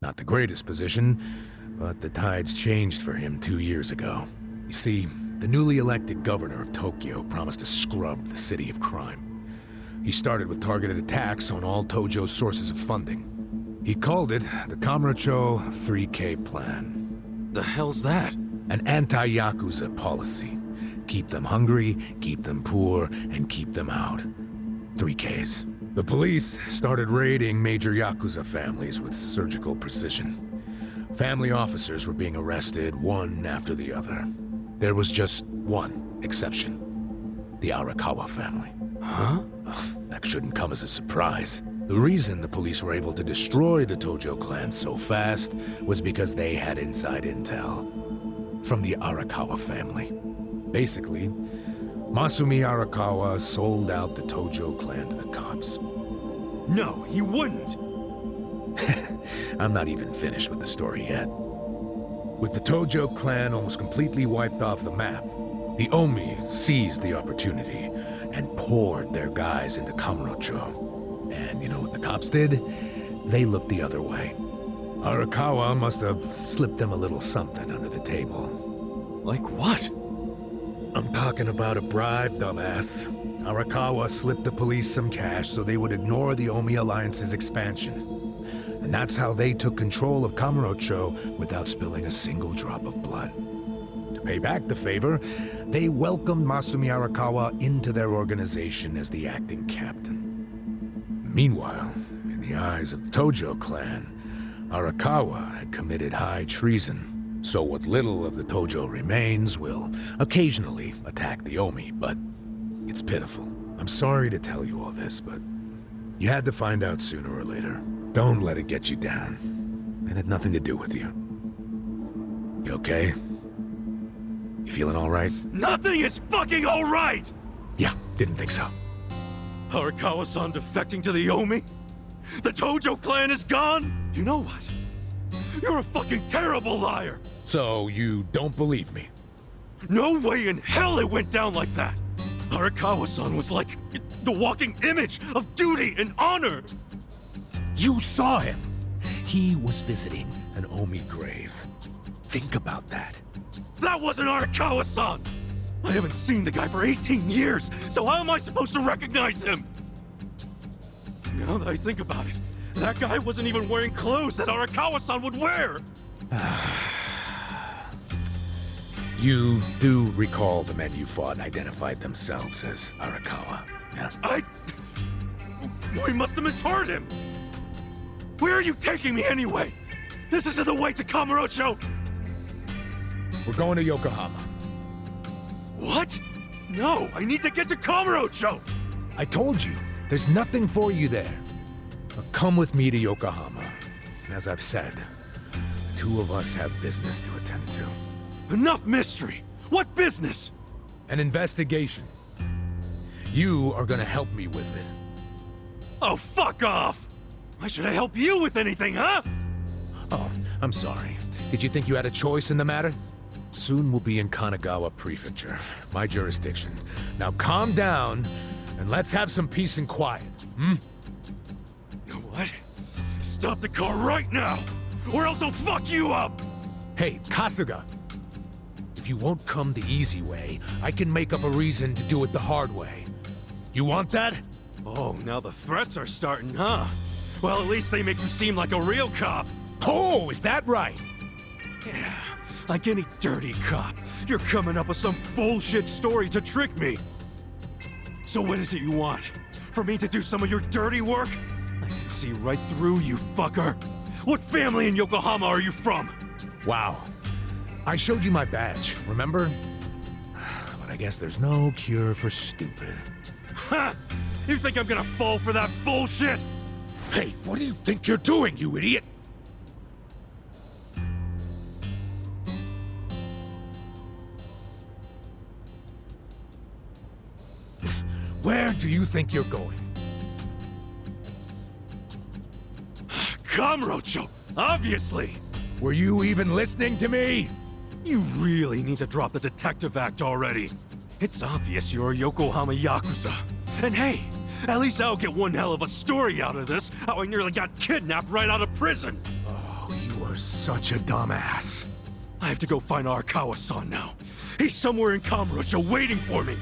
Not the greatest position, but the tides changed for him 2 years ago. You see, the newly elected governor of Tokyo promised to scrub the city of crime. He started with targeted attacks on all Tojo's sources of funding. He called it the Kamurocho 3K Plan. The hell's that? An anti-Yakuza policy. Keep them hungry, keep them poor, and keep them out. 3Ks. The police started raiding major Yakuza families with surgical precision. Family officers were being arrested one after the other. There was just one exception. The Arakawa family. Huh? That shouldn't come as a surprise. The reason the police were able to destroy the Tojo clan so fast was because they had inside intel from the Arakawa family. Basically, Masumi Arakawa sold out the Tojo clan to the cops. No, he wouldn't! I'm not even finished with the story yet. With the Tojo clan almost completely wiped off the map, the Omi seized the opportunity and poured their guys into Kamurocho. And you know what the cops did? They looked the other way. Arakawa must have slipped them a little something under the table. Like what? I'm talking about a bribe, dumbass. Arakawa slipped the police some cash so they would ignore the Omi Alliance's expansion. And that's how they took control of Kamurocho without spilling a single drop of blood. To pay back the favor, they welcomed Masumi Arakawa into their organization as the acting captain. Meanwhile, in the eyes of the Tojo clan, Arakawa had committed high treason, so what little of the Tojo remains will occasionally attack the Omi, but it's pitiful. I'm sorry to tell you all this, but you had to find out sooner or later. Don't let it get you down. It had nothing to do with you. You okay? You feeling all right? Nothing is fucking all right! Yeah, didn't think so. Arakawa-san defecting to the Omi? The Tojo clan is gone? You know what? You're a fucking terrible liar! So you don't believe me? No way in hell it went down like that! Arakawa-san was like the walking image of duty and honor! You saw him! He was visiting an Omi grave. Think about that. That wasn't Arakawa-san! I haven't seen the guy for 18 years, so how am I supposed to recognize him? Now that I think about it, that guy wasn't even wearing clothes that Arakawa-san would wear! You do recall the men you fought identified themselves as Arakawa, yeah? We must have misheard him! Where are you taking me anyway? This isn't the way to Kamurocho! We're going to Yokohama. What? No, I need to get to Kamurocho! I told you, there's nothing for you there. Now come with me to Yokohama. As I've said, the two of us have business to attend to. Enough mystery! What business? An investigation. You are gonna help me with it. Oh, fuck off! Why should I help you with anything, huh? Oh, I'm sorry. Did you think you had a choice in the matter? Soon we'll be in Kanagawa Prefecture, my jurisdiction. Now calm down, and let's have some peace and quiet, hmm? What? Stop the car right now, or else I'll fuck you up! Hey, Kasuga! If you won't come the easy way, I can make up a reason to do it the hard way. You want that? Oh, now the threats are starting, huh? Well, at least they make you seem like a real cop. Oh, is that right? Yeah, like any dirty cop. You're coming up with some bullshit story to trick me. So what is it you want? For me to do some of your dirty work? I can see right through you, fucker. What family in Yokohama are you from? Wow. I showed you my badge, remember? But I guess there's no cure for stupid. Ha! You think I'm gonna fall for that bullshit? Hey, what do you think you're doing, you idiot? Where do you think you're going? Kamurocho, obviously! Were you even listening to me? You really need to drop the detective act already. It's obvious you're a Yokohama Yakuza. And hey, at least I'll get one hell of a story out of this, how I nearly got kidnapped right out of prison. Oh, you are such a dumbass. I have to go find Arakawa-san now. He's somewhere in Kamurocho waiting for me.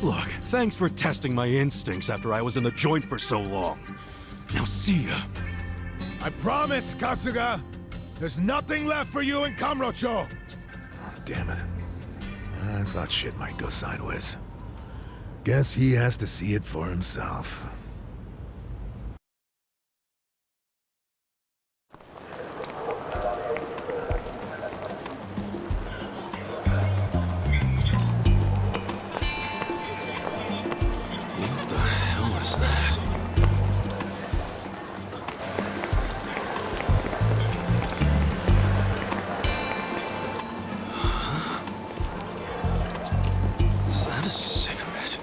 Look, thanks for testing my instincts after I was in the joint for so long. Now see ya. I promise, Kasuga! There's nothing left for you in Kamurocho! Oh, damn it. I thought shit might go sideways. Guess he has to see it for himself. What the hell is that? Is that a cigarette?